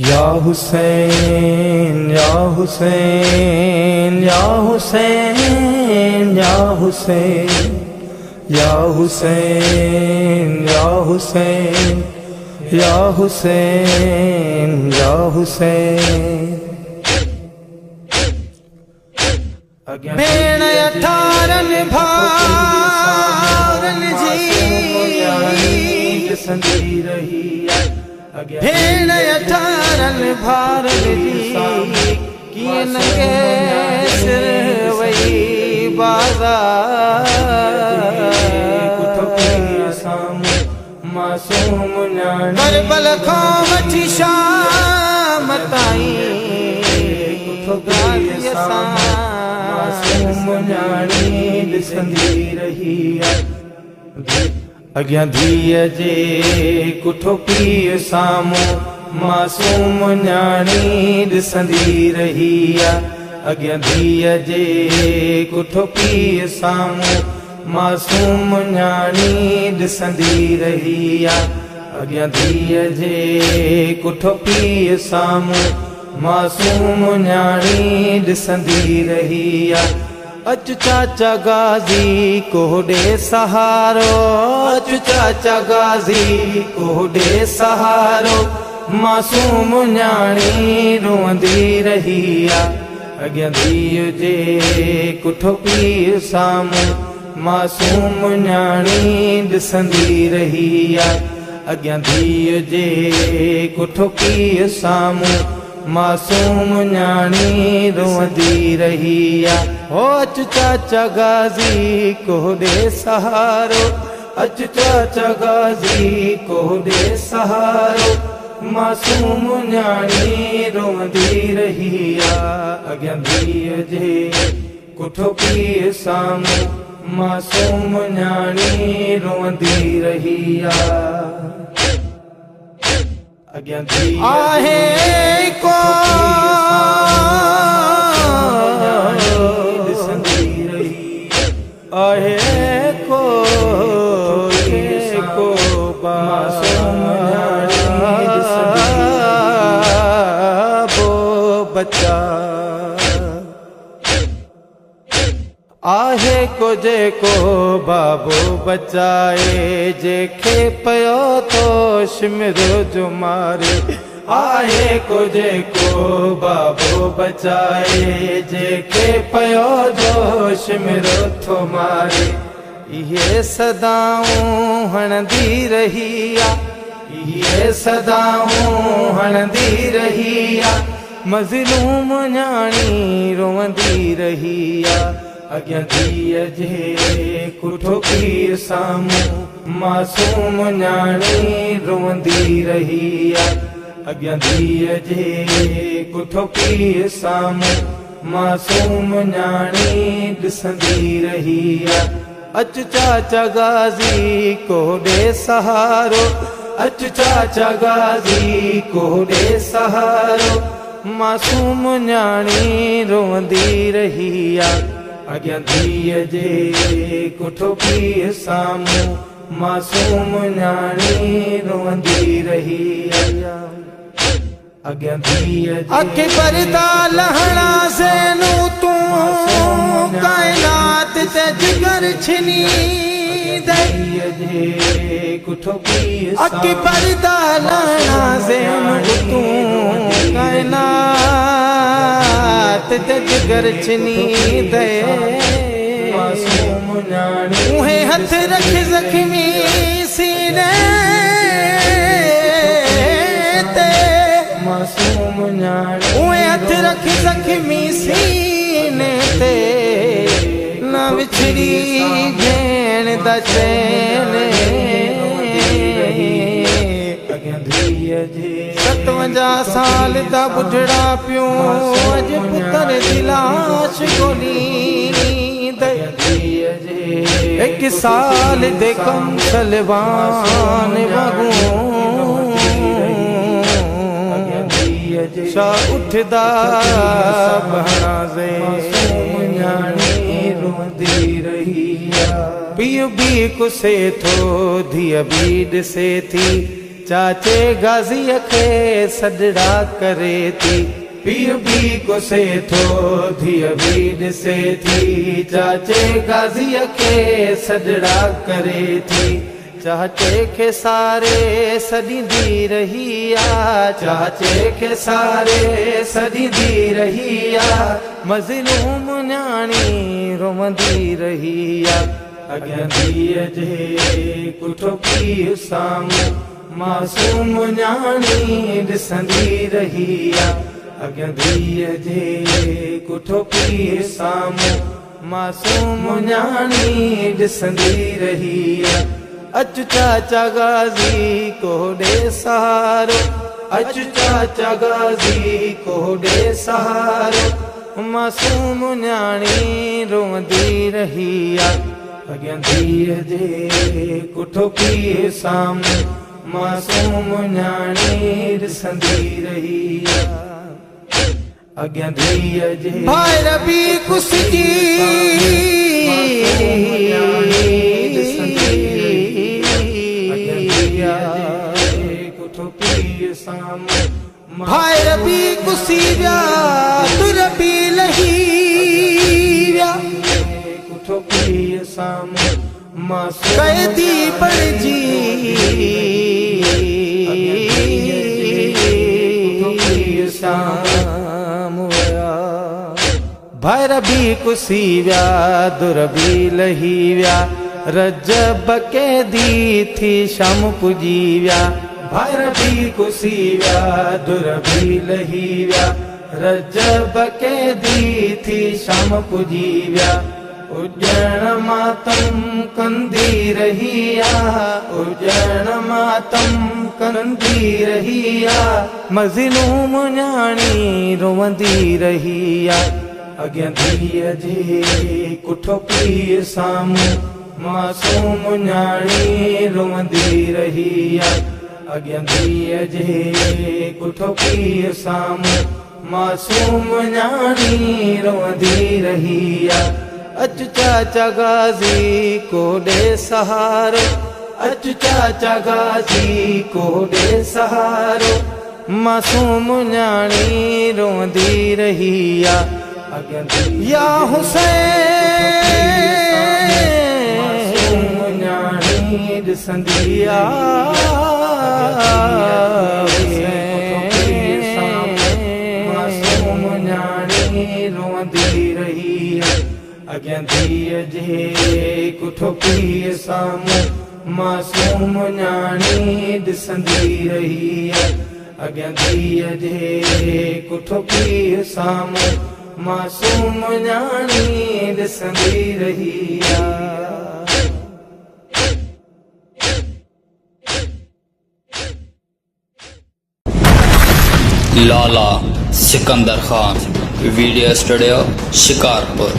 या हुसैन या हुसैन या हुसैन या हुसैन या हुसैन या हुसैन या हुसैन या हुसैन। भेण अठारन भारन जी संदी रही, भेण अठारन भारन जी किए नगे सिर वही मासूम करबल खां वठी शाम ताईं मासूम न्याणी ॾिसंदी रही। अॻियां धीअ जे कुठो पीउ साम्हूं मासूम न्याणी ॾिसंदी रही। अॻियां धीअ जे कुठो पीउ साम्हूं मासूम न्याणी ॾिसंदी रही। अॻियां धीअ जे कुठो पीउ साम्हूं मासूम न्याणी ॾिसंदी रही। अच चाचा गाज़ी कोॾे सहारो, अच चाचा गाज़ी कोॾे सहारो मासूम न्याणी रोंदी रही। अॻियां धीअ जे कुठो पीउ साम्हूं मासूम न्याणी ॾिसंदी रही। अॻियां धीअ जे कुठो पीउ साम्हूं मासूम न्याणी रोंदी रही। हो अच चाचा गाज़ी कोॾे सहारो, अच चाचा गाज़ी कोॾे सहारो मासूम न्याणी रोंदी रही। अॻियां धीअ जे कुठो पीउ साम्हूं मासूम न्याणी रोंदी रही। अॻियां धीअ आहे को ॾिसंदी रही। आहे को मासूम न्याणी ॾिसंदी बो बच्चा आहे को जेको बाबो बचाए जेके पयो तो शिमरो जो मारे। आहे को जेको बाबो बचाए जेके पयो जो शिमरो थो मारे। इहे सदाऊं हणंदी रही, इहे सदाऊं हणंदी रही। मज़लूम न्याणी रोंदी रही। अॻियां धीअ जे कुठो पीउ साम्हूं मासूम न्याणी रोंदी रही। अॻियां धीअ जे कुठो पीउ साम्हूं मासूम न्याणी ॾिसंदी रही। अच चाचा गाज़ी कोॾे सहारो, अच चाचा गाज़ी कोॾे सहारो मासूम न्याणी रोंदी रही। अॻियां धीअ जे कुठो पीउ साम्हूं मासूम न्याणी रोंदी रही। अॻियां धीअ अख पर्दा लहणा से नू तूं कायनात ते जिगर छिनी दे। कुठो पीउ अख पर्दा लहणा से नू तूं कायनात ते जिगर छिनी दे। मासूम न्याणी मुहे हथ रख ज़ख्मी सीने ते। मासूम न्याणी मुहे हथ रख ज़ख्मी सीने ते। न विछड़ी भेण दा चैन। अॻियां धीअ जे 57 साल दा बुढ़ड़ा पियो अज पुत्र जी लाश ॻोल्हींदे। एक साल दे कम सलवान वांगुरु छा उठदा बहराज़े। रोंदी रही। पीउ भी कुसे थो धीअ भी ॾिसे थी चाचे गाज़ीअ खे सॾड़ा करे थी। पीउ बि कोसे थो धीअ बि ॾिसे थी, चाचे गाज़ीअ खे सॾड़ा करे थी। चाचे खे सारे सॾींदी रही आ, चाचे खे सारे सॾींदी रही आ, मज़लूम न्याणी रोवंदी रही आ। अॻियां धीअ जे कुठो पीउ साम्हूं मासूम न्याणी ॾिसंदी रही आ। अॻियां धीअ जे कुठो पीउ साम्हूं मासूम न्याणी ॾिसंदी रही आ। अचु चाचा गाज़ी को ॾे सहारो, अचु चाचा गाज़ी को ॾे सहारो, मासूम न्याणी रोवंदी रही आ। अॻियां धीअ जे कुठो पीउ साम्हूं मासूम न्याणी ॾिसंदी रही आ। अॻियां धीअ जे भाइर बि कुसिजी कुठो पीउ साम्हूं भाइर बि कुसी विया, तुर बि लही विया, कुठो पीउ साम्हूं मासूम कैदी बणिजी साम्हूं विया। भाइर बि कुसी विया, दुर बि लही विया, रजब कैदी थी शाम पुॼी विया। भाइर बि कुसी विया, दुर बि लही विया, रजब कैदी थी शाम पुॼी विया। उॼण मातम कंदी रही आ, उॼण मातम कंदी रही आ, मज़लूम न्याणी रोवंदी रही आ। अॻियां धीअ जे कुठो पीउ साम्हूं मासूम न्याणी रोवंदी रही आ। अॻियां धीअ जे कुठो पीउ साम्हूं मासूम न्याणी रोवंदी रही आ। अचु चाचा गाज़ी को ॾे सहारो, अचु चाचा गाज़ी को ॾे सहारो, मासूम न्याणी रोवंदी रही आ। अॻियां धीअ या हुसैन मासूम न्याणी ॾिसंदी आ। मासूम न्याणी रोवंदी रही आ। अॻियां धीअ जे कुठो पीउ साम्हूं मासूम न्याणी ॾिसंदी रही आ। अॻियां धीअ जे कुठो पीउ साम्हूं मासूम न्याणी ॾिसंदी रही आ। लाला सिकंदर खान वीडियो स्टूडियो शिकारपुर।